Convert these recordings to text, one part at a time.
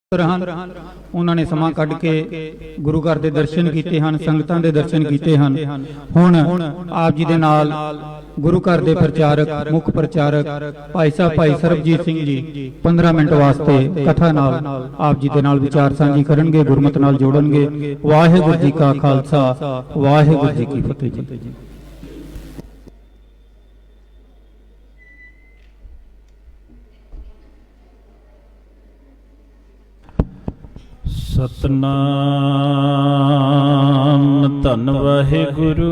उन्होंने समा कढ़ के गुरु घर के दर्शन किए हैं, संगतां दे दर्शन किए हैं। हुण आप जी दे नाल गुरु घर के प्रचारक मुख प्रचारक भाई साहब भाई सरबजीत सिंह जी 15 मिनट वास्ते कथा नाल आप जी दे नाल विचार सांझी करनगे, गुरमत नाल जोड़नगे। वाहिगुरू जी का खालसा, वाहिगुरू जी की फतेह जी। सतनाम धन वाहिगुरु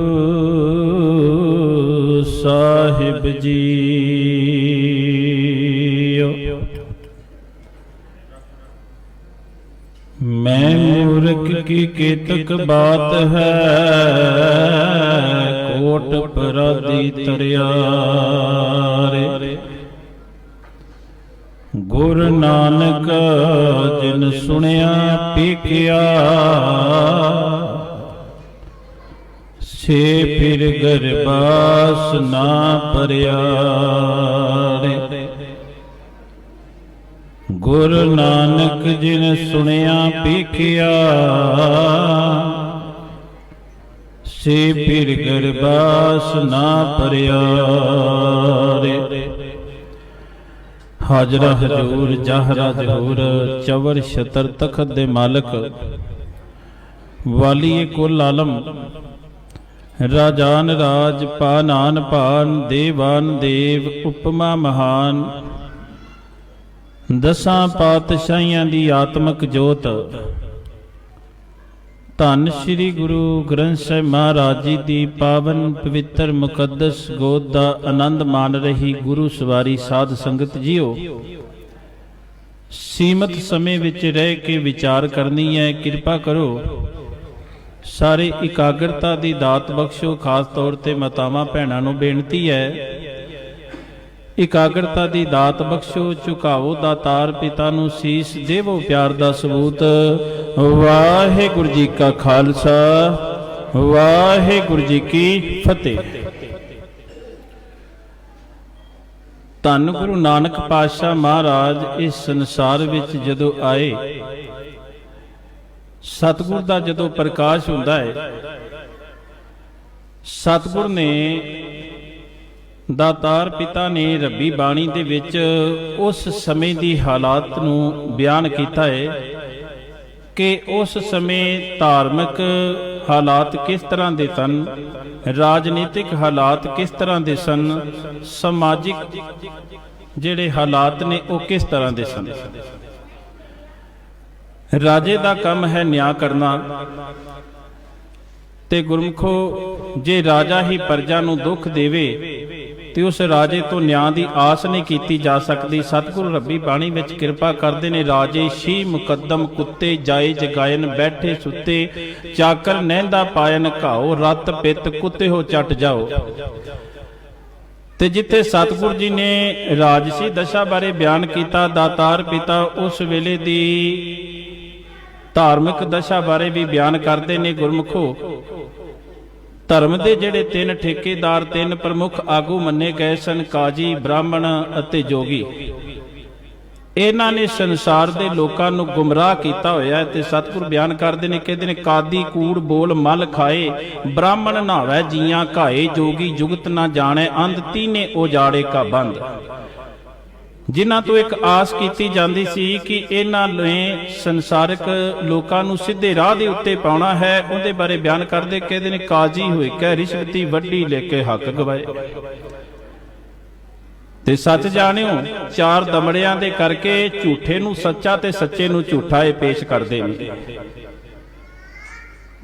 साहिब जी। मैं मूर्ख की केतक बात है, कोट पराधी तरियारे। गुर नानक जिन सुनिया पीखिया, से फिर गरबास ना परिया। गुर नानक जिन सुनिया पीखिया, से फिर गरबास ना परिया। हाजरा हजूर जाहरा जहूर चवर छतर तखत दे मालक, वालीए कुल आलम, राजान राज पानान पान, देवान देव उपमा महान। दसां पातशाहियां दी आत्मक जोत, धन श्री गुरु ग्रंथ साहिब महाराज जी दी पावन पवित्र मुकद्दस गोद दा आनंद मान रही गुरु सवारी साध संगत जीओ, सीमित समय विच रह के विचार करनी है। किरपा करो सारे इकाग्रता दी दात बख्शो। खास तौर ते मातावां भैणां नूं बेनती है, इकाग्रता दी दात बख्शो। झुकावो दातार पिता नूं सीस, देवो प्यार दा सबूत। वाहिगुरू जी का खालसा, वाहिगुरू जी की फतेह। धन गुरु नानक पातशाह महाराज इस संसार विच जदों आए, सतगुर दा जदों प्रकाश हुंदा है, सतगुर ने दातार पिता ने रब्बी बाणी दे विच उस समय दी हालात नूं बयान कीता है कि उस समय धार्मिक हालात किस तरह दे सन, राजनीतिक हालात किस तरह दे सन, समाजिक जिहड़े हालात ने वो किस तरह दे सन। राजे दा काम है न्याय करना, ते गुरमुखो जे राजा ही प्रजा नूं दुख देवे ते उस राजे तो न्याय की आस नहीं की जा सकती। सतगुरु रब्बी बाणी विच किरपा करते ने, राजे शी मुकदम कुत्ते जाए जगायन, बैठे सुते चाकर नैंदा पायन, घाओ रत पित कुत्ते हो चट जाओ। ते जिथे सतगुरु जी ने राजसी दशा बारे बयान किया, दातार पिता उस वेले दी धार्मिक दशा बारे भी बयान करते ने। गुरमुखो धर्म के जिहड़े तीन ठेकेदार, तीन प्रमुख आगू मन्ने गए सन, काजी, ब्राह्मण अते जोगी। इन्हां ने संसार के लोगों को गुमराह किया होया है। ते सतगुर बयान करते हैं, कहते हैं कादी कूड़ बोल मल खाए, ब्राह्मण नहावै जियां घाए, जोगी जुगत ना जाने, अंध तीने उजाड़े का बंद। जिन्हां तो एक आस की जाती सी कि इन्हां ने संसारिक लोगों को सीधे राह के उत्ते पाउणा है, उहदे बारे बयान करते कहते हैं काजी होए कै रिश्वती वड्डी लेके हक गवाए। ते सच जाणिओ चार दमड़ियां दे करके झूठे नूं सच्चा ते सच्चे नूं झूठा पेश करते हैं,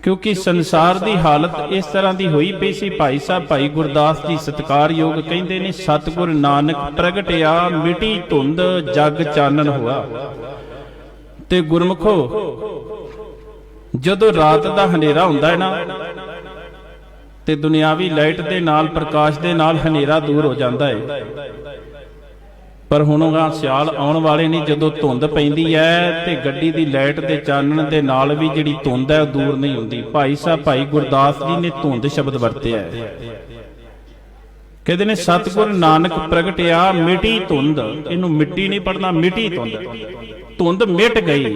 क्योंकि संसार की हालत इस तरह की हुई पई सी। भाई साहब भाई गुरदास जी सत्कारयोग कहते ने, सतगुर नानक प्रगटिया मिटी धुंध जग चानन हुआ। ते गुरमुखो जदों रात का हनेरा हुंदा है ना, ते दुनियावी लाइट दे नाल प्रकाश दे नाल हनेरा दूर हो जाता है। पर हुण सियाल आउण वाले नहीं, जदों धुंध पैंदी है ते गड्डी दी लाइट दे चानण दे नाल भी जिहड़ी धुंध है दूर नहीं हुंदी। भाई साहब भाई गुरदास जी ने धुंध शब्द वरतिया है। कहते ने सतगुर नानक प्रगटिया मिटी धुंध, इनू मिट्टी नहीं पढ़ना, मिटी धुंध, धुंध मिट गई।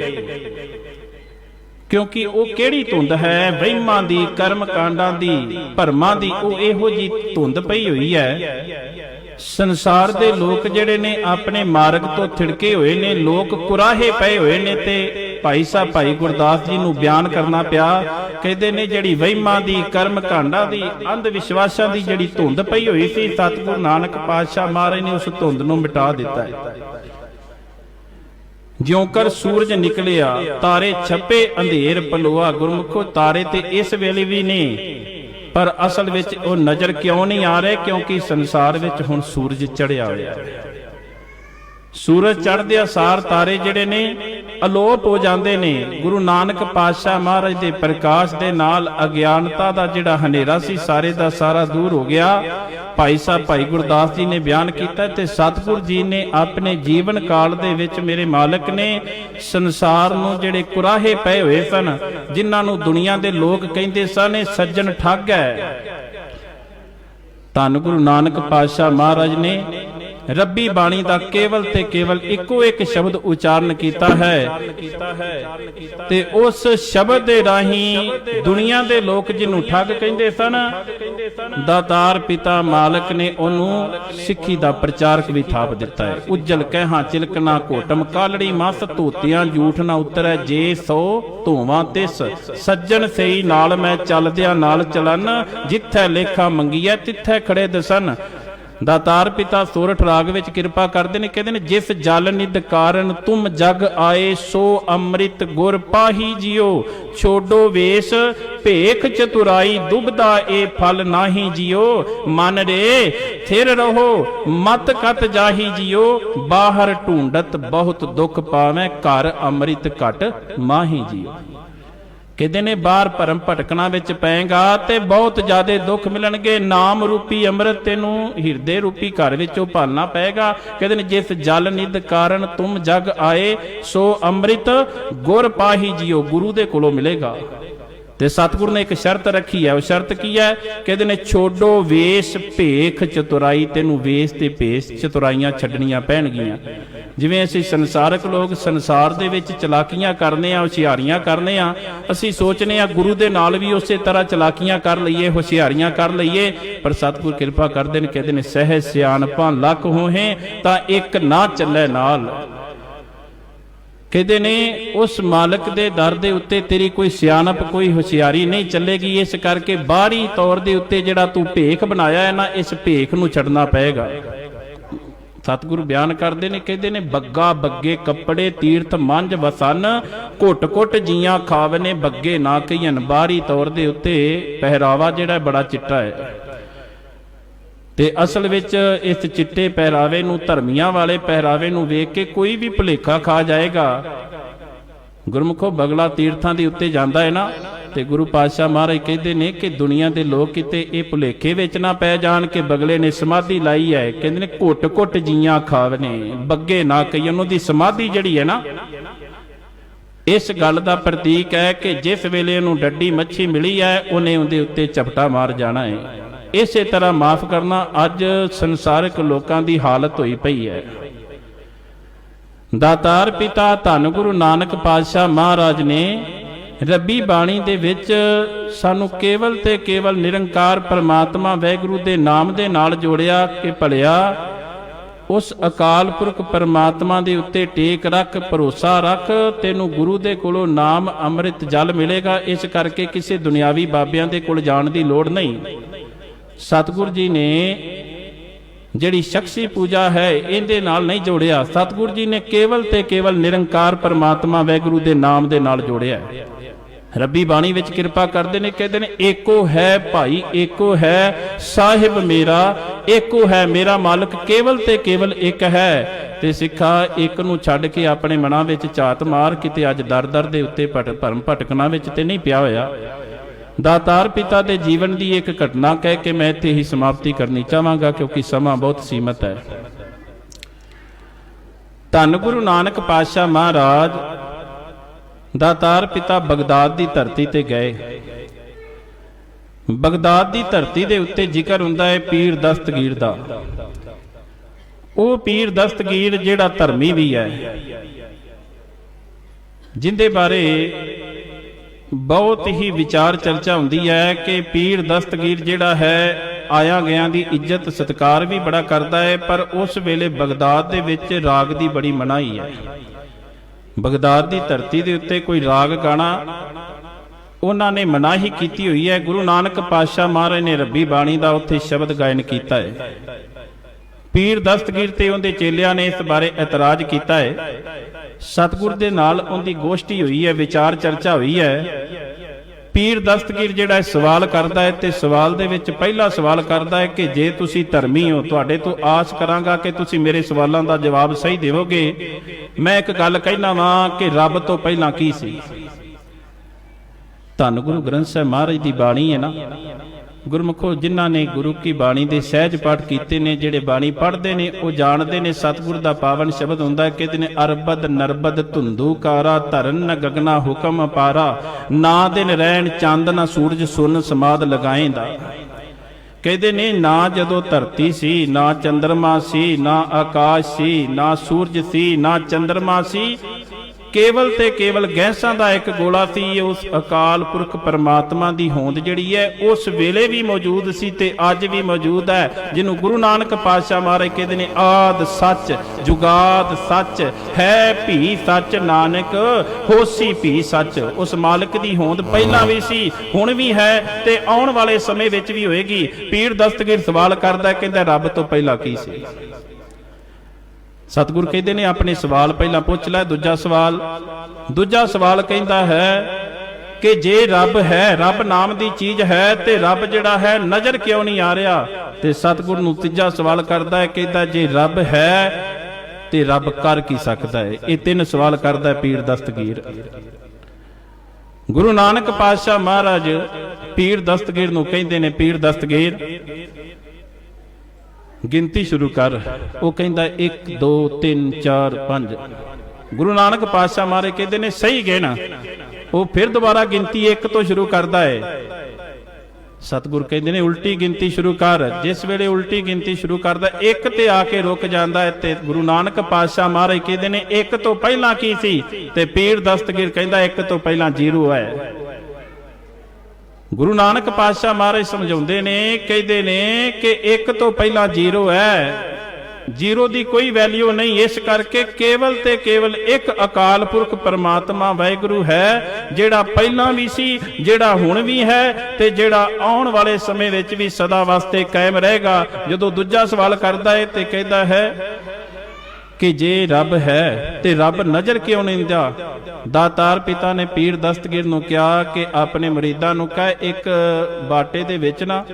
क्योंकि वो केड़ी धुंध है, वहिमां दी, कर्म कांडां दी, भरमां दी, वो इहो जी धुंध पई हुई है। संसार दे लोक जिहड़े ने अपने मार्ग तो थिड़के हुए ने, लोक कुराहे पए हुए ने, ते भाई साहब भाई गुरदास जी नूं बयान करना पिया। कहते ने जिहड़ी वहिमां दी, कर्म कांडां दी, अंध विश्वासां दी जिहड़ी धुंध पई होई सी, सतगुरु नानक पातशाह महाराज ने उस धुंध नूं मिटा दिता है। ज्योंकर सूरज निकलिया तारे छपे अंधेर पलोआ। गुरमुखो तारे ते इस वेले भी ने, पर असल विच वो नजर क्यों नहीं आ रहे? क्योंकि संसार विच हुण सूरज चढ़िया होया। सूरज चढ़दे सार तारे जिहड़े ने अलोप हो जाते ने। गुरु नानक पातशाह महाराज के प्रकाश के नाल अज्ञानता का जिहड़ा हनेरा सी सारे का सारा दूर हो गया। भाई साहब भाई गुरदास जी ने बयान किया ते सतगुर जी ने अपने जीवन काल दे विच मेरे मालक ने संसार नूं जिहड़े कुराहे पए हुए सन, जिन्हां नूं दुनिया दे लोग कहिंदे सन सज्जन ठग है, धन गुरु नानक पातशाह महाराज ने रब्बी बाणी का केवल ते केवल इको एक शब्द उचारण किया है ते उस शब्द दे राही दुनिया दे लोग जिन्हों ठग कहते सन, दातार पिता मालक ने उन्होंने सिੱਖੀ का प्रचारक भी थाप दिता है। उज्जल कहना चिलकना घोटम कालड़ी मस धोतियां झूठ ना उतरै जे सो धोवां तिस सज्जन सही नाल मैं चलदिया नाल चलन जिथे लेखा मंगीए तिथे खड़े दसन। दातार पिता सोरठ राग विच किरपा करते हैं, कहते हैं जिस जल निध कारण तुम जग आए सो अमृत गुर पाही जियो छोडो वेश भेख चतुराई दुबदा ए फल नाही जियो मन रे थिर रहो मत कत जाही जियो बाहर ढूंढत बहुत दुख पावे घर अमृत घट माही जियो। कहते ने बाहर भरम भटकना विच पैगा ते बहुत ज्यादा दुख मिलणगे, नाम रूपी अमृत तेनू हिरदे रूपी घर विचों भालना पेगा। कहते ने जिस जल निध कारण तुम जग आए सो अमृत गुर पाही जियो, गुरु दे कोलों मिलेगा। ते सतगुरु ने एक शर्त रखी है, वो शर्त की है? कहते ने छोडो वेश भेख चतुराई, तेनू वेश ते भेष चतुराइयां छड्डणियां पैणगियां। जिवें असीं संसारक लोग संसार दे विच चलाकियां करने आ, हुशियारियां करने आ, असीं सोचने आ गुरु दे नाल भी उसे तरह चलाकियां कर लईए, हुशियारियां कर लईए, पर सतगुरु कृपा करदे ने, कहदे ने सहज सियाणपां लख होहे तां इक ना चलै नाल। कहते ने उस मालक दे दर दे उत्ते तेरी कोई सियाणप कोई हुशियारी नहीं चलेगी, इस करके बाहरी तौर दे उत्ते जिहड़ा तू भेख बनाया है ना, इस भेख नूं छड्डना पएगा। सतगुरु बयान करते ने, कहते ने बग्गा बग्गे कपड़े तीर्थ मंझ वसन घुट घुट जियां खावने बग्गे ना कईयन। बाहरी तौर दे उत्ते पहरावा जिहड़ा बड़ा चिट्टा है ते असल विच इस चिट्टे पहरावे नूं धर्मियां वाले पहरावे नूं वेख के कोई भी भुलेखा खा जाएगा। गुरमुखो बगला तीर्थां दे उत्ते जांदा है ना, ते गुरु पातशाह महाराज कहते ने कि दुनिया के लोग किते ये भुलेखे विच ना पै जाण के बगले ने समाधि लाई है। कहते ने घुट घुट जियां खावने बग्गे ना कईयन। उहदी समाधि जिहड़ी है ना, इस गल का प्रतीक है कि जिस वेले उहनूं डड्डी मच्छी मिली है उन्हें उहदे उत्ते झपटा मार जाना है। इसे तरह माफ करना अज संसारिक लोगों की हालत हुई पई है। दातार पिता धन गुरु नानक पातशाह महाराज ने रब्बी बाणी दे विच सानू केवल ते केवल निरंकार परमात्मा वैगुरु दे नाम दे नाल जोड़िया कि भलिया उस अकाल पुरख परमात्मा दे उत्ते टेक रख, भरोसा रख, तेनू गुरु दे कोलों नाम अमृत जल मिलेगा। इस करके किसी दुनियावी बाबियां दे कोल जाण दी लोड़ नहीं। सतगुरु जी ने जिहड़ी शख्सी पूजा है इहदे नाल नहीं जोड़िया, सतगुरु जी ने केवल ते केवल निरंकार परमात्मा वैगुरु दे नाम दे नाल जोड़िया। रब्बी बाणी विच किरपा करदे ने, कहदे ने एको है भाई एको है साहिब मेरा, एको है मेरा मालक केवल ते केवल एक है। ते सिखा एक नूं छड्ड के अपने मनां विच झात मार, किते अज दर दर दे उत्ते भरम भटकना विच ते नहीं पिया होया। दातार पिता दे जीवन की एक घटना कह के मैं इत्थे ही समाप्ति करनी चाहांगा क्योंकि समा बहुत सीमित है। धन गुरु नानक पातशाह महाराज दातार पिता बगदाद की धरती ते गए। ਬਗਦਾਦ ਦੀ ਧਰਤੀ ਦੇ ਉੱਤੇ ਜ਼ਿਕਰ ਹੁੰਦਾ ਹੈ ਪੀਰ ਦਸਤਗੀਰ ਦਾ। ਉਹ ਪੀਰ ਦਸਤਗੀਰ ਜਿਹੜਾ ਧਰਮੀ ਵੀ ਹੈ, ਜਿੰਦੇ ਬਾਰੇ ਬਹੁਤ ਹੀ ਵਿਚਾਰ ਚਰਚਾ ਹੁੰਦੀ ਹੈ ਕਿ ਪੀਰ ਦਸਤਗੀਰ ਜਿਹੜਾ ਹੈ ਆਇਆ ਗਿਆਂ ਦੀ ਇੱਜ਼ਤ ਸਤਿਕਾਰ ਵੀ ਬੜਾ ਕਰਦਾ ਹੈ, ਪਰ ਉਸ ਵੇਲੇ ਬਗਦਾਦ ਦੇ ਵਿੱਚ ਰਾਗ ਦੀ ਬੜੀ ਮਨਾਹੀ ਹੈ। ਬਗਦਾਦ ਦੀ ਧਰਤੀ ਦੇ ਉੱਤੇ ਕੋਈ ਰਾਗ ਗਾਣਾ ਉਹਨਾਂ ਨੇ ਮਨਾਹੀ ਕੀਤੀ ਹੋਈ ਹੈ। ਗੁਰੂ ਨਾਨਕ ਪਾਤਸ਼ਾਹ ਮਹਾਰਾਜ ਨੇ ਰੱਬੀ ਬਾਣੀ ਦਾ ਉੱਥੇ ਸ਼ਬਦ ਗਾਇਨ ਕੀਤਾ ਹੈ। ਪੀਰ ਦਸਤਗੀਰ ਤੇ ਉਹਦੇ ਚੇਲਿਆਂ ਨੇ ਇਸ ਬਾਰੇ ਇਤਰਾਜ਼ ਕੀਤਾ ਹੈ। ਸਤਿਗੁਰ ਦੇ ਨਾਲ ਉਹਦੀ ਗੋਸ਼ਟੀ ਹੋਈ ਹੈ, ਵਿਚਾਰ ਚਰਚਾ ਹੋਈ ਹੈ। ਪੀਰ ਦਸਤਗੀਰ ਜਿਹੜਾ ਸਵਾਲ ਕਰਦਾ ਹੈ ਤੇ ਸਵਾਲ ਦੇ ਵਿੱਚ ਪਹਿਲਾ ਸਵਾਲ ਕਰਦਾ ਹੈ ਕਿ ਜੇ ਤੁਸੀਂ ਧਰਮੀ ਹੋ, ਤੁਹਾਡੇ ਤੋਂ ਆਸ ਕਰਾਂਗਾ ਕਿ ਤੁਸੀਂ ਮੇਰੇ ਸਵਾਲਾਂ ਦਾ ਜਵਾਬ ਸਹੀ ਦੇਵੋਗੇ। ਮੈਂ ਇੱਕ ਗੱਲ ਕਹਿਣਾ ਵਾਂ ਕਿ ਰੱਬ ਤੋਂ ਪਹਿਲਾਂ ਕੀ ਸੀ? ਧੰਨ ਗੁਰੂ ਗ੍ਰੰਥ ਸਾਹਿਬ ਮਹਾਰਾਜ ਦੀ ਬਾਣੀ ਹੈ ਨਾ, ਗੁਰਮੁਖੋ ਜਿਨ੍ਹਾਂ ਨੇ ਗੁਰੂ ਕੀ ਬਾਣੀ ਦੇ ਸਹਿਜ ਪਾਠ ਕੀਤੇ ਨੇ, ਜਿਹੜੇ ਬਾਣੀ ਪੜ੍ਹਦੇ ਨੇ ਉਹ ਜਾਣਦੇ ਨੇ ਸਤਿਗੁਰ ਦਾ ਪਾਵਨ ਸ਼ਬਦ ਹੁੰਦਾ ਹੈ। ਕਹਿੰਦੇ ਨੇ ਅਰਬਦ ਨਰਬਦ ਧੁੰਦੂ ਕਾਰਾ ਧਰਨ ਨ ਗਗਨਾ ਹੁਕਮ ਅਪਾਰਾ, ਨਾ ਦਿਨ ਰਹਿਣ ਚੰਦ ਨਾ ਸੂਰਜ ਸੁਨ ਸਮਾਦ ਲਗਾਏਂਦਾ। ਕਹਿੰਦੇ ਨੇ ਨਾ ਜਦੋਂ ਧਰਤੀ ਸੀ, ਨਾ ਚੰਦਰਮਾ ਸੀ, ਨਾ ਆਕਾਸ਼ ਸੀ, ਨਾ ਸੂਰਜ ਸੀ, ਨਾ ਚੰਦਰਮਾ ਸੀ, ਕੇਵਲ ਤੇ ਕੇਵਲ ਗੈਸਾਂ ਦਾ ਇੱਕ ਗੋਲਾ ਸੀ। ਉਸ ਅਕਾਲ ਪੁਰਖ ਪਰਮਾਤਮਾ ਦੀ ਹੋਂਦ ਜਿਹੜੀ ਹੈ ਉਸ ਵੇਲੇ ਵੀ ਮੌਜੂਦ ਸੀ ਤੇ ਅੱਜ ਵੀ ਮੌਜੂਦ ਹੈ, ਜਿਹਨੂੰ ਗੁਰੂ ਨਾਨਕ ਪਾਤਸ਼ਾਹ ਮਹਾਰਾਜ ਕਹਿੰਦੇ ਨੇ ਆਦ ਸੱਚ ਜੁਗਾਦ ਸੱਚ ਹੈ ਭੀ ਸੱਚ ਨਾਨਕ ਹੋਸੀ ਭੀ ਸੱਚ। ਉਸ ਮਾਲਕ ਦੀ ਹੋਂਦ ਪਹਿਲਾਂ ਵੀ ਸੀ, ਹੁਣ ਵੀ ਹੈ ਤੇ ਆਉਣ ਵਾਲੇ ਸਮੇਂ ਵਿੱਚ ਵੀ ਹੋਏਗੀ। ਪੀਰ ਦਸਤਗੀਰ ਸਵਾਲ ਕਰਦਾ, ਕਹਿੰਦਾ ਰੱਬ ਤੋਂ ਪਹਿਲਾਂ ਕੀ ਸੀ? ਸਤਿਗੁਰ ਕਹਿੰਦੇ ਨੇ ਆਪਣੇ ਸਵਾਲ ਪਹਿਲਾਂ ਪੁੱਛ ਲੈ। ਦੂਜਾ ਸਵਾਲ ਕਹਿੰਦਾ ਹੈ ਕਿ ਜੇ ਰੱਬ ਹੈ, ਰੱਬ ਨਾਮ ਦੀ ਚੀਜ਼ ਹੈ ਤੇ ਰੱਬ ਜਿਹੜਾ ਹੈ ਨਜ਼ਰ ਕਿਉਂ ਨਹੀਂ ਆ ਰਿਹਾ? ਤੇ ਸਤਿਗੁਰ ਨੂੰ ਤੀਜਾ ਸਵਾਲ ਕਰਦਾ ਹੈ, ਕਹਿੰਦਾ ਜੇ ਰੱਬ ਹੈ ਤੇ ਰੱਬ ਕਰ ਕੀ ਸਕਦਾ ਹੈ? ਇਹ ਤਿੰਨ ਸਵਾਲ ਕਰਦਾ ਹੈ ਪੀਰ ਦਸਤਗੀਰ। ਗੁਰੂ ਨਾਨਕ ਪਾਤਸ਼ਾਹ ਮਹਾਰਾਜ ਪੀਰ ਦਸਤਗੀਰ ਨੂੰ ਕਹਿੰਦੇ ਨੇ, ਪੀਰ ਦਸਤਗੀਰ ਗਿਣਤੀ ਸ਼ੁਰੂ ਕਰ। ਉਹ ਕਹਿੰਦਾ 1 2 3 4 5। ਗੁਰੂ ਨਾਨਕ ਪਾਤਸ਼ਾਹ ਮਹਾਰਾਜ ਕਹਿੰਦੇ ਨੇ ਸਹੀ ਗਿਣ। ਉਹ ਫਿਰ ਦੁਬਾਰਾ ਗਿਣਤੀ 1 ਤੋਂ ਸ਼ੁਰੂ ਕਰਦਾ ਹੈ। ਸਤਿਗੁਰ ਕਹਿੰਦੇ ਨੇ ਉਲਟੀ ਗਿਣਤੀ ਸ਼ੁਰੂ ਕਰ। ਜਿਸ ਵੇਲੇ ਉਲਟੀ ਗਿਣਤੀ ਸ਼ੁਰੂ ਕਰਦਾ 1 ਤੇ ਆ ਕੇ ਰੁਕ ਜਾਂਦਾ ਹੈ ਤੇ ਗੁਰੂ ਨਾਨਕ ਪਾਤਸ਼ਾਹ ਮਹਾਰਾਜ ਕਹਿੰਦੇ ਨੇ 1 ਤੋਂ ਪਹਿਲਾਂ ਕੀ ਸੀ? ਤੇ ਪੀਰ ਦਸਤਗੀਰ ਕਹਿੰਦਾ 1 ਤੋਂ ਪਹਿਲਾਂ 0 ਹੈ। ਗੁਰੂ ਨਾਨਕ ਪਾਤਸ਼ਾਹ ਮਹਾਰਾਜ ਸਮਝਾਉਂਦੇ ਨੇ, ਕਹਿੰਦੇ ਨੇ ਕਿ 1 ਤੋਂ ਪਹਿਲਾਂ 0 ਹੈ। 0 ਦੀ ਕੋਈ ਵੈਲਿਊ ਨਹੀਂ। ਇਸ ਕਰਕੇ ਕੇਵਲ ਤੇ ਕੇਵਲ ਇੱਕ ਅਕਾਲ ਪੁਰਖ ਪਰਮਾਤਮਾ ਵਾਹਿਗੁਰੂ ਹੈ, ਜਿਹੜਾ ਪਹਿਲਾਂ ਵੀ ਸੀ, ਜਿਹੜਾ ਹੁਣ ਵੀ ਹੈ ਤੇ ਜਿਹੜਾ ਆਉਣ ਵਾਲੇ ਸਮੇਂ ਵਿੱਚ ਵੀ ਸਦਾ ਵਾਸਤੇ ਕਾਇਮ ਰਹੇਗਾ। ਜਦੋਂ ਦੂਜਾ ਸਵਾਲ ਕਰਦਾ ਹੈ ਤੇ ਕਹਿੰਦਾ ਹੈ ਕਿ ਜੇ ਰੱਬ ਹੈ ਤੇ ਰੱਬ ਨਜ਼ਰ ਕਿਉਂ ਨਹੀਂ ਦਿੰਦਾ? ਦਾਤਾਰ ਪਿਤਾ ਨੇ ਪੀਰ ਦਸਤਗੀਰ ਨੂੰ ਕਿਹਾ ਕਿ ਆਪਣੇ ਮੁਰੀਦਾਂ ਨੂੰ ਕਹੇ ਇੱਕ ਬਾਟੇ ਦੇ ਵਿੱਚ ਨਾ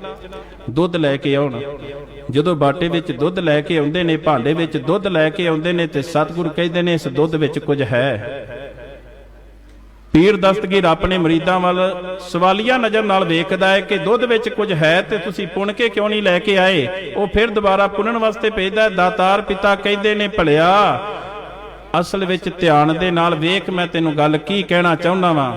ਦੁੱਧ ਲੈ ਕੇ ਆਉਣ। ਜਦੋਂ ਬਾਟੇ ਵਿੱਚ ਦੁੱਧ ਲੈ ਕੇ ਆਉਂਦੇ ਨੇ, ਭਾਂਡੇ ਵਿੱਚ ਦੁੱਧ ਲੈ ਕੇ ਆਉਂਦੇ ਨੇ ਤੇ ਸਤਿਗੁਰ ਕਹਿੰਦੇ ਨੇ ਇਸ ਦੁੱਧ ਵਿੱਚ ਕੁਝ ਹੈ। ਪੀਰ ਦਸਤਗੀਰ ਆਪਣੇ ਮੁਰੀਦਾਂ ਵੱਲ ਸਵਾਲੀਆ ਨਜ਼ਰ ਨਾਲ ਵੇਖਦਾ ਹੈ ਕਿ ਦੁੱਧ ਵਿੱਚ ਕੁਝ ਹੈ ਤੇ ਤੁਸੀਂ ਪੁਣ ਕੇ ਕਿਉਂ ਨਹੀਂ ਲੈ ਕੇ ਆਏ? ਉਹ ਫਿਰ ਦੁਬਾਰਾ ਪੁਣਨ ਵਾਸਤੇ ਭੇਜਦਾ। ਦਾਤਾਰ ਪਿਤਾ ਕਹਿੰਦੇ ਨੇ ਭਲਿਆ ਅਸਲ ਵਿੱਚ ਧਿਆਨ ਦੇ ਨਾਲ ਵੇਖ, ਮੈਂ ਤੈਨੂੰ ਗੱਲ ਕੀ ਕਹਿਣਾ ਚਾਹੁੰਦਾ ਵਾਂ।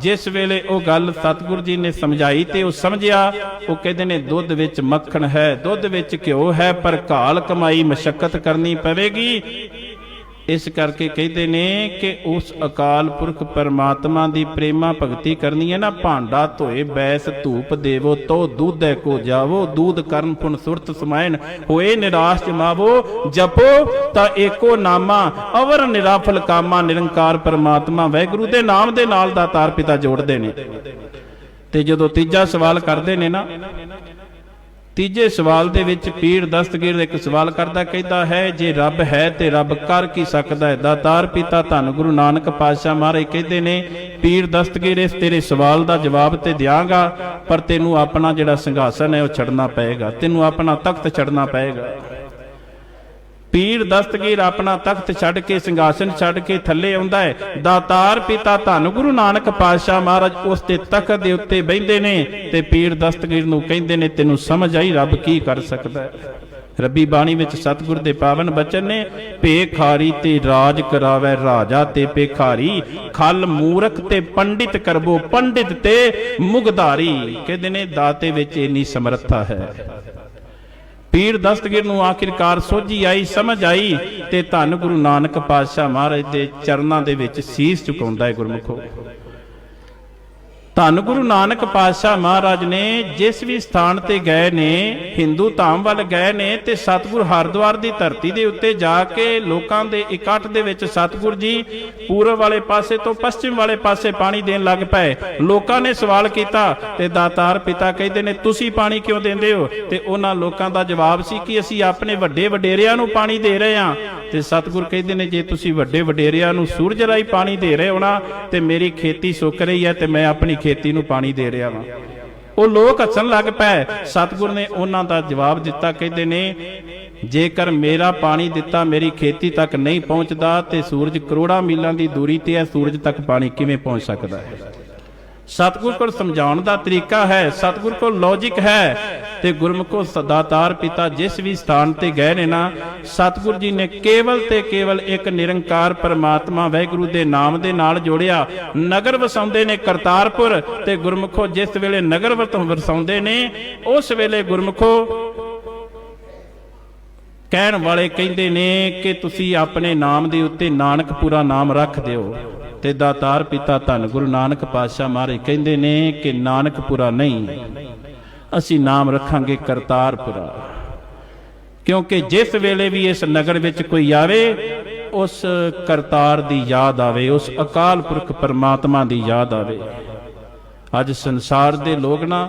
ਜਿਸ ਵੇਲੇ ਉਹ ਗੱਲ ਸਤਿਗੁਰ ਜੀ ਨੇ ਸਮਝਾਈ ਤੇ ਉਹ ਸਮਝਿਆ। ਉਹ ਕਹਿੰਦੇ ਨੇ ਦੁੱਧ ਵਿੱਚ ਮੱਖਣ ਹੈ, ਦੁੱਧ ਵਿੱਚ ਘਿਓ ਹੈ, ਪਰ ਘਾਲ ਕਮਾਈ ਮਸ਼ੱਕਤ ਕਰਨੀ ਪਵੇਗੀ। ਇਸ ਕਰਕੇ ਕਹਿੰਦੇ ਨੇ ਕਿ ਉਸ ਅਕਾਲ ਪੁਰਖ ਪਰਮਾਤਮਾ ਦੀ ਪ੍ਰੇਮਾ ਭਗਤੀ ਕਰਨੀ ਹੈ ਨਾ। ਭਾਂਡਾ ਧੋਏ ਬੈਸ ਧੂਪ ਦੇਵੋ, ਤੋ ਦੂਧੈ ਕੋ ਜਾਵੋ, ਦੂਧ ਕਰਨ ਪੁਨ ਸੁਰਤ ਸਮਾਇਨ, ਹੋਏ ਨਿਰਾਸ਼ ਜਮਾਵੋ, ਜਪੋ ਤਾਂ ਏਕੋ ਨਾਮਾ, ਅਵਰ ਨਿਰਾਫਲ ਕਾਮਾ। ਨਿਰੰਕਾਰ ਪਰਮਾਤਮਾ ਵਾਹਿਗੁਰੂ ਦੇ ਨਾਮ ਦੇ ਨਾਲ ਦਾਤਾਰ ਪਿਤਾ ਜੋੜਦੇ ਨੇ। ਤੇ ਜਦੋਂ ਤੀਜਾ ਸਵਾਲ ਕਰਦੇ ਨੇ ਨਾ, ਤੀਜੇ ਸਵਾਲ ਦੇ ਵਿੱਚ ਪੀਰ ਦਸਤਗੀਰ ਇੱਕ ਸਵਾਲ ਕਰਦਾ, ਕਹਿੰਦਾ ਹੈ ਜੇ ਰੱਬ ਹੈ ਤੇ ਰੱਬ ਕਰ ਕੀ ਸਕਦਾ ਹੈ? ਦਾਤਾਰ ਪਿਤਾ ਧੰਨ ਗੁਰੂ ਨਾਨਕ ਪਾਤਸ਼ਾਹ ਮਹਾਰਾਜ ਕਹਿੰਦੇ ਨੇ ਪੀਰ ਦਸਤਗੀਰ ਇਸ ਤੇਰੇ ਸਵਾਲ ਦਾ ਜਵਾਬ ਤੇ ਦਿਆਂਗਾ, ਪਰ ਤੈਨੂੰ ਆਪਣਾ ਜਿਹੜਾ ਸਿੰਘਾਸਨ ਹੈ ਉਹ ਛੱਡਣਾ ਪਏਗਾ, ਤੈਨੂੰ ਆਪਣਾ ਤਖਤ ਛੱਡਣਾ ਪਏਗਾ। ਪੀਰ ਦਸਤਗੀਰ ਆਪਣਾ ਤਖਤ ਛੱਡ ਕੇ, ਸਿੰਘਾਸਨ ਛੱਡ ਕੇ ਥੱਲੇ ਆਉਂਦਾ ਹੈ। ਦਾਤਾਰ ਪਿਤਾ ਧੰਨ ਗੁਰੂ ਨਾਨਕ ਪਾਤਸ਼ਾਹ ਮਹਾਰਾਜ ਉਸ ਦੇ ਤਖਤ ਦੇ ਉੱਤੇ ਬਹਿੰਦੇ ਨੇ ਤੇ ਪੀਰ ਦਸਤਗੀਰ ਨੂੰ ਕਹਿੰਦੇ ਨੇ ਤੈਨੂੰ ਸਮਝ ਆਈ ਰੱਬ ਕੀ ਕਰ ਸਕਦਾ ਹੈ? ਰੱਬੀ ਬਾਣੀ ਵਿੱਚ ਸਤਿਗੁਰ ਦੇ ਪਾਵਨ ਬਚਨ ਨੇ, ਭੇਖਾਰੀ ਤੇ ਰਾਜ ਕਰਾਵੇ ਰਾਜਾ ਤੇ ਭੇਖਾਰੀ, ਖਲ ਮੂਰਖ ਤੇ ਪੰਡਿਤ ਕਰਬੋ ਪੰਡਿਤ ਤੇ ਮੁਗਧਾਰੀ। ਕਹਿੰਦੇ ਨੇ ਦਾਤੇ ਵਿੱਚ ਇੰਨੀ ਸਮਰੱਥਾ ਹੈ। ਪੀਰ ਦਸਤਗੀਰ ਨੂੰ ਆਖਿਰਕਾਰ ਸੋਝੀ ਆਈ, ਸਮਝ ਆਈ ਤੇ ਧੰਨ ਗੁਰੂ ਨਾਨਕ ਪਾਤਸ਼ਾਹ ਮਹਾਰਾਜ ਦੇ ਚਰਨਾਂ ਦੇ ਵਿੱਚ ਸੀਸ ਝੁਕਾਉਂਦਾ ਹੈ ਗੁਰਮੁਖੋ। ਧੰਨ ਗੁਰੂ ਨਾਨਕ ਪਾਤਸ਼ਾਹ ਮਹਾਰਾਜ ਨੇ ਜਿਸ ਵੀ ਸਥਾਨ ਤੇ ਗਏ ਨੇ, ਹਿੰਦੂ ਧਾਮ ਵੱਲ ਗਏ ਨੇ ਤੇ ਸਤਿਗੁਰ ਹਰਿਦੁਆਰ ਦੀ ਧਰਤੀ ਦੇ ਉੱਤੇ ਜਾ ਕੇ ਲੋਕਾਂ ਦੇ ਇਕੱਠ ਦੇ ਵਿੱਚ ਸਤਿਗੁਰ ਜੀ ਪੂਰਬ ਵਾਲੇ ਪਾਸੇ ਤੋਂ ਪੱਛਮ ਵਾਲੇ ਪਾਸੇ ਪਾਣੀ ਦੇਣ ਲੱਗ ਪਏ। ਲੋਕਾਂ ਨੇ ਸਵਾਲ ਕੀਤਾ ਤੇ ਦਾਤਾਰ ਪਿਤਾ ਕਹਿੰਦੇ ਨੇ, ਤੁਸੀਂ ਪਾਣੀ ਕਿਉਂ ਦਿੰਦੇ ਹੋ? ਤੇ ਉਹਨਾਂ ਲੋਕਾਂ ਦਾ ਜਵਾਬ ਸੀ ਕਿ ਅਸੀਂ ਆਪਣੇ ਵੱਡੇ ਵਡੇਰਿਆਂ ਨੂੰ ਪਾਣੀ ਦੇ ਰਹੇ ਹਾਂ। ਤੇ ਸਤਿਗੁਰ ਕਹਿੰਦੇ ਨੇ, ਜੇ ਤੁਸੀਂ ਵੱਡੇ ਵਡੇਰਿਆਂ ਨੂੰ ਸੂਰਜ ਰਾਹੀਂ ਪਾਣੀ ਦੇ ਰਹੇ ਹੋ ਨਾ, ਤੇ ਮੇਰੀ ਖੇਤੀ ਸੁੱਕ ਰਹੀ ਹੈ ਤੇ ਮੈਂ ਆਪਣੀ ਖੇਤੀ ਨੂੰ ਪਾਣੀ ਦੇ ਰਿਹਾ ਵਾਂ। ਉਹ ਲੋਕ ਹੱਸਣ ਲੱਗ ਪਏ। ਸਤਿਗੁਰ ਨੇ ਉਹਨਾਂ ਦਾ ਜਵਾਬ ਦਿੱਤਾ, ਕਹਿੰਦੇ ਨੇ, ਜੇਕਰ ਮੇਰਾ ਪਾਣੀ ਦਿੱਤਾ ਮੇਰੀ ਖੇਤੀ ਤੱਕ ਨਹੀਂ ਪਹੁੰਚਦਾ ਤੇ ਸੂਰਜ ਕਰੋੜਾਂ ਮੀਲਾਂ ਦੀ ਦੂਰੀ ਤੇ ਹੈ, ਸੂਰਜ ਤੱਕ ਪਾਣੀ ਕਿਵੇਂ ਪਹੁੰਚ ਸਕਦਾ ਹੈ? ਸਤਿਗੁਰ ਕੋਲ ਸਮਝਾਉਣ ਦਾ ਤਰੀਕਾ ਹੈ, ਸਤਿਗੁਰ ਕੋਲ ਲੌਜਿਕ ਹੈ। ਤੇ ਗੁਰਮੁਖੋ ਦਾਤਾਰ ਪਿਤਾ ਜਿਸ ਵੀ ਸਥਾਨ ਤੇ ਗਏ ਨੇ ਨਾ, ਸਤਿਗੁਰ ਜੀ ਨੇ ਕੇਵਲ ਤੇ ਕੇਵਲ ਇੱਕ ਨਿਰੰਕਾਰ ਪਰਮਾਤਮਾ ਵਾਹਿਗੁਰੂ ਦੇ ਨਾਮ ਦੇ ਨਾਲ ਜੋੜਿਆ। ਨਗਰ ਵਸਾਉਂਦੇ ਨੇ ਕਰਤਾਰਪੁਰ, ਤੇ ਗੁਰਮੁਖੋ ਜਿਸ ਵੇਲੇ ਨਗਰ ਵਸਾਉਂਦੇ ਨੇ ਉਸ ਵੇਲੇ ਗੁਰਮੁਖੋ ਕਹਿਣ ਵਾਲੇ ਕਹਿੰਦੇ ਨੇ ਕਿ ਤੁਸੀਂ ਆਪਣੇ ਨਾਮ ਦੇ ਉੱਤੇ ਨਾਨਕਪੁਰਾ ਨਾਮ ਰੱਖ ਦਿਓ। ਤੇ ਦਾਤਾਰ ਪਿਤਾ ਧੰਨ ਗੁਰੂ ਨਾਨਕ ਪਾਤਸ਼ਾਹ ਮਹਾਰਾਜ ਕਹਿੰਦੇ ਨੇ ਕਿ ਨਾਨਕਪੁਰਾ ਨਹੀਂ, ਅਸੀਂ ਨਾਮ ਰੱਖਾਂਗੇ ਕਰਤਾਰਪੁਰਾ। ਕਿਉਂਕਿ ਜਿਸ ਵੇਲੇ ਵੀ ਇਸ ਨਗਰ ਵਿੱਚ ਕੋਈ ਆਵੇ, ਉਸ ਕਰਤਾਰ ਦੀ ਯਾਦ ਆਵੇ, ਉਸ ਅਕਾਲ ਪੁਰਖ ਪਰਮਾਤਮਾ ਦੀ ਯਾਦ ਆਵੇ। ਅੱਜ ਸੰਸਾਰ ਦੇ ਲੋਕ ਨਾ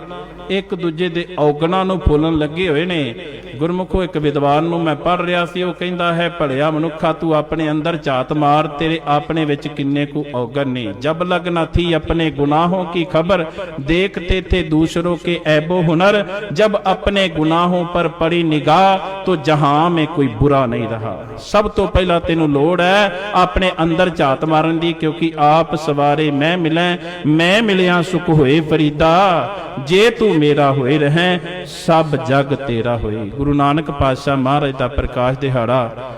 ਇੱਕ ਦੂਜੇ ਦੇ ਔਗਣਾਂ ਨੂੰ ਫੋਲਣ ਲੱਗੇ ਹੋਏ ਨੇ। ਗੁਰਮੁਖੋ ਇੱਕ ਵਿਦਵਾਨ ਨੂੰ ਮੈਂ ਪੜ੍ਹ ਰਿਹਾ ਸੀ, ਉਹ ਕਹਿੰਦਾ ਹੈ, ਭਲਿਆ ਮਨੁੱਖਾ ਤੂੰ ਆਪਣੇ ਅੰਦਰ ਝਾਤ ਮਾਰ, ਤੇਰੇ ਆਪਣੇ ਵਿੱਚ ਕਿੰਨੇ ਕੁ ਔਗਣ ਨੇ। ਜਬ ਲਗ ਨਾ ਥੀ ਆਪਣੇ ਗੁਨਾहों की खबर, देखते थे दूसरों के ऐबो हुनर, जब अपने गुनाहों पर पड़ी निगाह तो जहां में कोई बुरा नहीं रहा। ਸਭ ਤੋਂ ਪਹਿਲਾਂ ਤੈਨੂੰ ਲੋੜ ਹੈ ਆਪਣੇ ਅੰਦਰ ਝਾਤ ਮਾਰਨ ਦੀ, ਕਿਉਂਕਿ ਆਪ ਸਵਾਰੇ ਮੈਂ ਮਿਲਾਂ, ਮੈਂ ਮਿਲਿਆ ਸੁਖ ਹੋਏ ਫਰੀਦਾ, ਜੇ ਤੂੰ ਮੇਰਾ ਹੋਏ ਰਹਿ ਸਭ ਜਗ ਤੇਰਾ ਹੋਏ। ਗੁਰੂ ਨਾਨਕ ਪਾਤਸ਼ਾਹ ਮਹਾਰਾਜ ਦਾ ਪ੍ਰਕਾਸ਼ ਦਿਹਾੜਾ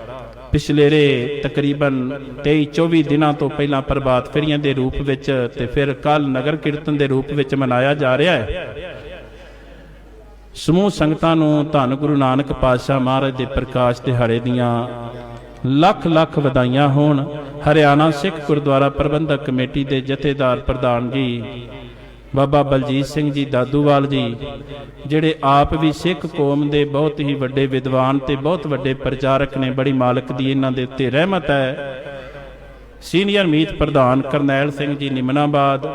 ਪਿਛਲੇਰੇ ਤਕਰੀਬਨ 23-24 ਦਿਨਾਂ ਤੋਂ ਪਹਿਲਾਂ ਪ੍ਰਭਾਤ ਫੇਰੀਆਂ ਦੇ ਰੂਪ ਵਿੱਚ ਤੇ ਫਿਰ ਕੱਲ ਨਗਰ ਕੀਰਤਨ ਦੇ ਰੂਪ ਵਿੱਚ ਮਨਾਇਆ ਜਾ ਰਿਹਾ ਹੈ। ਸਮੂਹ ਸੰਗਤਾਂ ਨੂੰ ਧੰਨ ਗੁਰੂ ਨਾਨਕ ਪਾਤਸ਼ਾਹ ਮਹਾਰਾਜ ਦੇ ਪ੍ਰਕਾਸ਼ ਦਿਹਾੜੇ ਦੀਆਂ ਲੱਖ ਲੱਖ ਵਧਾਈਆਂ ਹੋਣ। ਹਰਿਆਣਾ ਸਿੱਖ ਗੁਰਦੁਆਰਾ ਪ੍ਰਬੰਧਕ ਕਮੇਟੀ ਦੇ ਜਥੇਦਾਰ ਪ੍ਰਧਾਨ ਜੀ ਬਾਬਾ ਬਲਜੀਤ ਸਿੰਘ ਜੀ ਦਾਦੂਵਾਲ ਜੀ, ਜਿਹੜੇ ਆਪ ਵੀ ਸਿੱਖ ਕੌਮ ਦੇ ਬਹੁਤ ਹੀ ਵੱਡੇ ਵਿਦਵਾਨ ਤੇ ਬਹੁਤ ਵੱਡੇ ਪ੍ਰਚਾਰਕ ਨੇ, ਬੜੀ ਮਾਲਕ ਦੀ ਇਹਨਾਂ ਦੇ ਉੱਤੇ ਰਹਿਮਤ ਹੈ। ਸੀਨੀਅਰ ਮੀਤ ਪ੍ਰਧਾਨ ਕਰਨੈਲ ਸਿੰਘ ਜੀ ਨਿਮਨਾਬਾਦ,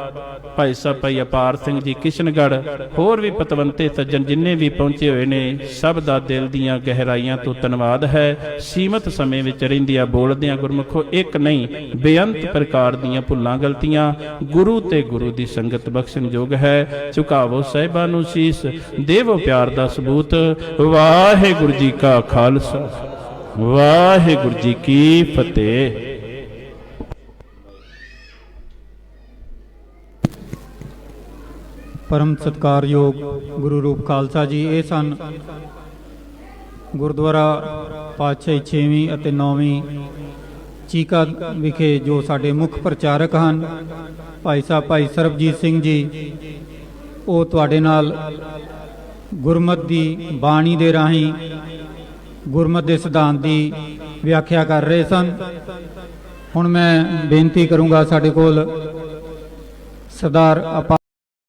ਭਾਈ ਸਾਹਿਬ ਭਾਈ ਅਪਾਰ ਸਿੰਘ ਜੀ ਕਿਸ਼ਨਗੜ੍ਹ, ਹੋਰ ਵੀ ਪਤਵੰਤੇ ਸੱਜਣ ਜਿੰਨੇ ਵੀ ਪਹੁੰਚੇ ਹੋਏ ਨੇ, ਸਭ ਦਾ ਦਿਲ ਦੀਆਂ ਗਹਿਰਾਈਆਂ ਤੋਂ ਧੰਨਵਾਦ ਹੈ। ਸੀਮਤ ਸਮੇਂ ਵਿੱਚ ਰਹਿੰਦਿਆਂ ਬੋਲਦਿਆਂ ਗੁਰਮੁਖੋ ਇੱਕ ਨਹੀਂ ਬੇਅੰਤ ਪ੍ਰਕਾਰ ਦੀਆਂ ਭੁੱਲਾਂ ਗਲਤੀਆਂ ਗੁਰੂ ਤੇ ਗੁਰੂ ਦੀ ਸੰਗਤ ਬਖਸ਼ਣ ਯੋਗ ਹੈ। ਝੁਕਾਵੋ ਸਾਹਿਬਾਂ ਨੂੰ ਸੀਸ, ਦੇਵੋ ਪਿਆਰ ਦਾ ਸਬੂਤ। ਵਾਹਿਗੁਰੂ ਜੀ ਕਾ ਖਾਲਸਾ, ਵਾਹਿਗੁਰੂ ਜੀ ਕੀ ਫਤਿਹ। परम सत्कारयोग गुरु रूप खालसा जी, ये सन गुरुद्वारा पातशाही 6ਵੀਂ ਅਤੇ 9ਵੀਂ ਚੀਕਾ ਵਿਖੇ ਜੋ ਸਾਡੇ ਮੁੱਖ ਪ੍ਰਚਾਰਕ ਹਨ ਭਾਈ ਸਾਹਿਬ ਭਾਈ ਸਰਬਜੀਤ ਸਿੰਘ ਜੀ, ਉਹ ਤੁਹਾਡੇ ਨਾਲ ਗੁਰਮਤਿ ਦੀ ਬਾਣੀ ਦੇ ਰਾਹੀਂ ਗੁਰਮਤਿ ਦੇ ਸਿਧਾਂਤ ਦੀ ਵਿਆਖਿਆ ਕਰ ਰਹੇ ਸਨ। ਹੁਣ ਮੈਂ ਬੇਨਤੀ ਕਰੂੰਗਾ, ਸਾਡੇ ਕੋਲ ਸਰਦਾਰ